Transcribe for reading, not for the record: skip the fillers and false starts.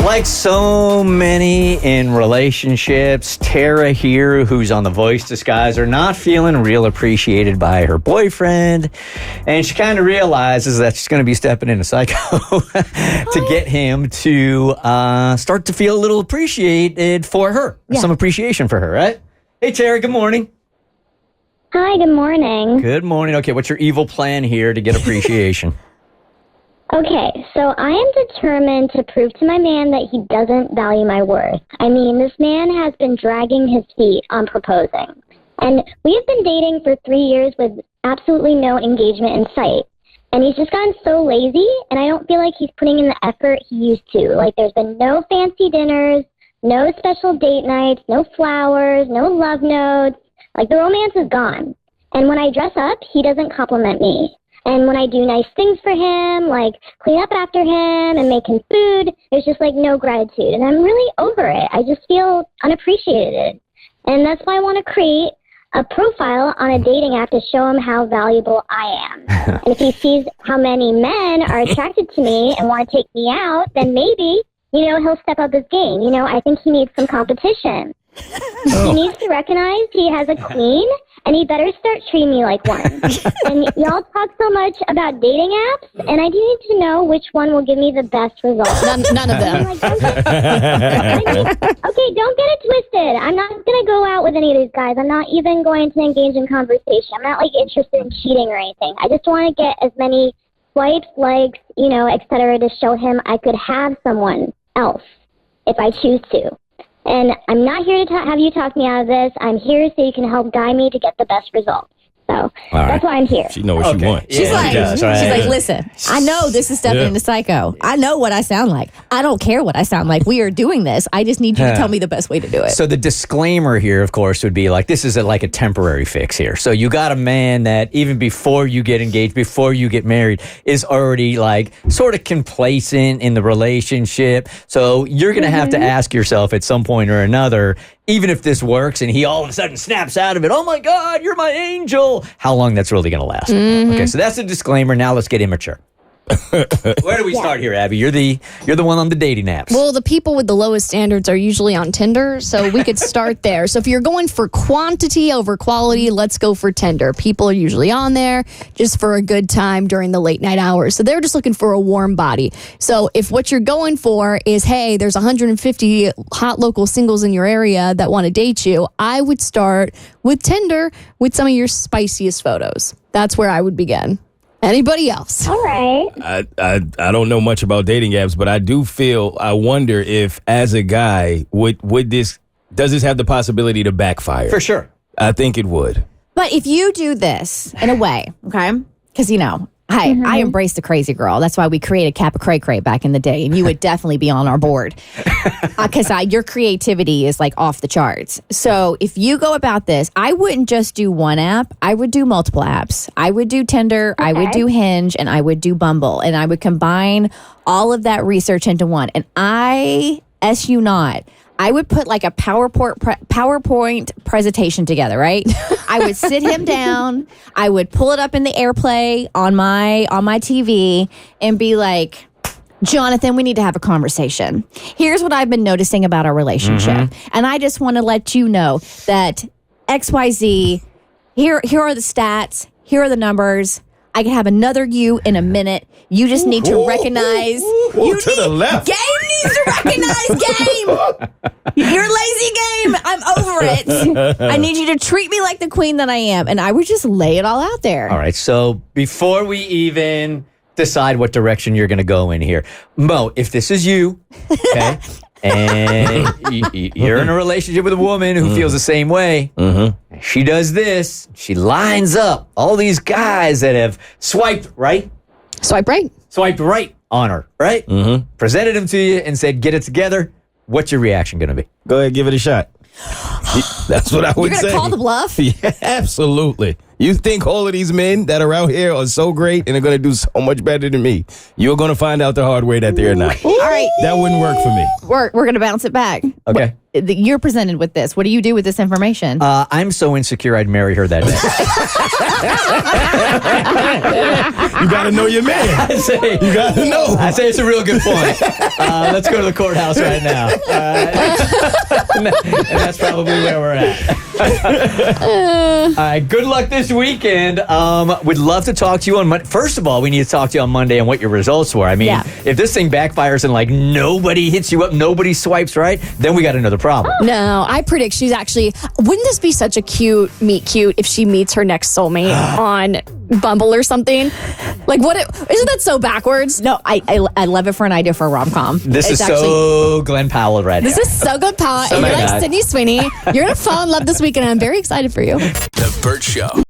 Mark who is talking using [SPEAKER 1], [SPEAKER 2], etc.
[SPEAKER 1] Like so many in relationships, Tara here, who's on The Voice Disguise, are not feeling real appreciated by her boyfriend. And she kind of realizes that she's going to be stepping into psycho to get him to start to feel a little appreciated for her. Yeah. Some appreciation for her, right? Hey, Tara, good morning.
[SPEAKER 2] Hi, good morning.
[SPEAKER 1] Good morning. Okay, what's your evil plan here to get appreciation?
[SPEAKER 2] Okay, so I am determined to prove to my man that he doesn't value my worth. I mean, this man has been dragging his feet on proposing. And we have been dating for 3 years with absolutely no engagement in sight. And he's just gotten so lazy, and I don't feel like he's putting in the effort he used to. Like, there's been no fancy dinners, no special date nights, no flowers, no love notes. Like, the romance is gone. And when I dress up, he doesn't compliment me. And when I do nice things for him, like clean up after him and make him food, there's just like no gratitude. And I'm really over it. I just feel unappreciated. And that's why I want to create a profile on a dating app to show him how valuable I am. And if he sees how many men are attracted to me and want to take me out, then maybe, he'll step up his game. I think he needs some competition. He needs to recognize he has a queen, and he better start treating me like one. And y'all talk so much about dating apps, and I do need to know which one will give me the best results.
[SPEAKER 3] None of them.
[SPEAKER 2] Okay, don't get it twisted. I'm not going to go out with any of these guys. I'm not even going to engage in conversation. I'm not, interested in cheating or anything. I just want to get as many swipes, likes, et cetera, to show him I could have someone else if I choose to. And I'm not here to have you talk me out of this. I'm here so you can help guide me to get the best results. So that's why I'm here.
[SPEAKER 4] She knows what she wants.
[SPEAKER 3] She's like, listen, I know this is stepping into psycho. I know what I sound like. I don't care what I sound like. We are doing this. I just need you to tell me the best way to do it.
[SPEAKER 1] So the disclaimer here, of course, would be like, this is like a temporary fix here. So you got a man that even before you get engaged, before you get married, is already like sort of complacent in the relationship. So you're going to have to ask yourself at some point or another, even if this works and he all of a sudden snaps out of it, oh my God, you're my angel, how long that's really going to last. Okay, so that's a disclaimer. Now let's get immature. Where do we start here, Abby? You're the one on the dating apps.
[SPEAKER 5] Well, the people with the lowest standards are usually on Tinder, so we could start there. So if you're going for quantity over quality, let's go for Tinder. People are usually on there just for a good time during the late night hours. So they're just looking for a warm body. So if what you're going for is, hey, there's 150 hot local singles in your area that want to date you, I would start with Tinder with some of your spiciest photos. That's where I would begin. Anybody else?
[SPEAKER 2] All right.
[SPEAKER 4] I don't know much about dating apps, but I wonder if as a guy, does this have the possibility to backfire?
[SPEAKER 1] For sure.
[SPEAKER 4] I think it would.
[SPEAKER 3] But if you do this in a way, okay, because I embrace the crazy girl. That's why we created Kappa Cray Cray back in the day, and you would definitely be on our board because your creativity is like off the charts. So if you go about this, I wouldn't just do one app. I would do multiple apps. I would do Tinder, I would do Hinge, and I would do Bumble, and I would combine all of that research into one. And I would put like a PowerPoint presentation together, right? I would sit him down. I would pull it up in the AirPlay on my TV and be like, Jonathan, we need to have a conversation. Here's what I've been noticing about our relationship. And I just want to let you know that XYZ, here are the stats. Here are the numbers. I can have another you in a minute. You just need to recognize.
[SPEAKER 4] The left.
[SPEAKER 3] Game needs to recognize game. You're lazy game. I'm over it. I need you to treat me like the queen that I am. And I would just lay it all out there.
[SPEAKER 1] All right. So before we even decide what direction you're going to go in here, Mo, if this is you, okay, and you're in a relationship with a woman who feels the same way, she does this. She lines up all these guys that have swiped right on her, right? Presented them to you and said, get it together. What's your reaction going to be?
[SPEAKER 4] Go ahead, give it a shot. That's what I would say.
[SPEAKER 3] You're going to call the bluff?
[SPEAKER 4] Yeah, absolutely. You think all of these men that are out here are so great and are going to do so much better than me. You're going to find out the hard way that they're not.
[SPEAKER 3] All right.
[SPEAKER 4] That wouldn't work for me.
[SPEAKER 3] We're going to bounce it back.
[SPEAKER 1] Okay.
[SPEAKER 3] you're presented with this. What do you do with this information?
[SPEAKER 1] I'm so insecure I'd marry her that day.
[SPEAKER 4] You got to know your man. You got to know.
[SPEAKER 1] I say it's a real good point. Let's go to the courthouse right now. And that's probably where we're at. All right, good luck this weekend. We'd love to talk to you on Monday. First of all, we need to talk to you on Monday on what your results were. I mean, if this thing backfires and like nobody hits you up, nobody swipes right, then we got another problem.
[SPEAKER 5] No, I predict she's actually. Wouldn't this be such a cute meet cute if she meets her next soulmate on Bumble or something? Like, what? Isn't that so backwards?
[SPEAKER 3] No, I love it for an idea for a rom-com.
[SPEAKER 1] This is so Glenn Powell right now.
[SPEAKER 5] This is so good, Paul. And you're like Sydney Sweeney. You're going to fall in love this weekend, and I'm very excited for you.
[SPEAKER 6] The Bert Show.